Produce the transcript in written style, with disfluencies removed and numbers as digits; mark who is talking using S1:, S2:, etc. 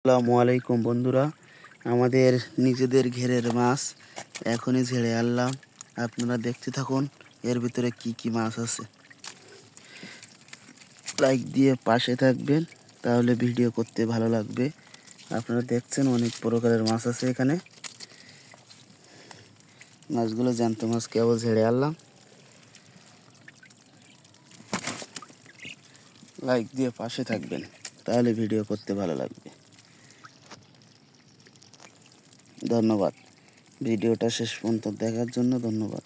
S1: আসসালামু আলাইকুম বন্ধুরা, আমাদের নিজেদের ঘেরের মাছ এখনই ঝেড়ে আনলাম। আপনারা দেখতে থাকুন এর ভিতরে কি কি মাছ আছে। লাইক দিয়ে পাশে থাকবেন, তাহলে ভিডিও করতে ভালো লাগবে। আপনারা দেখছেন অনেক প্রকারের মাছ আছে এখানে। মাছগুলো জ্যান্ত মাছ কেবল ঝেড়ে আনলাম। লাইক দিয়ে পাশে থাকবেন, তাহলে ভিডিও করতে ভালো লাগবে। ধন্যবাদ। ভিডিওটা শেষ পর্যন্ত দেখার জন্য ধন্যবাদ।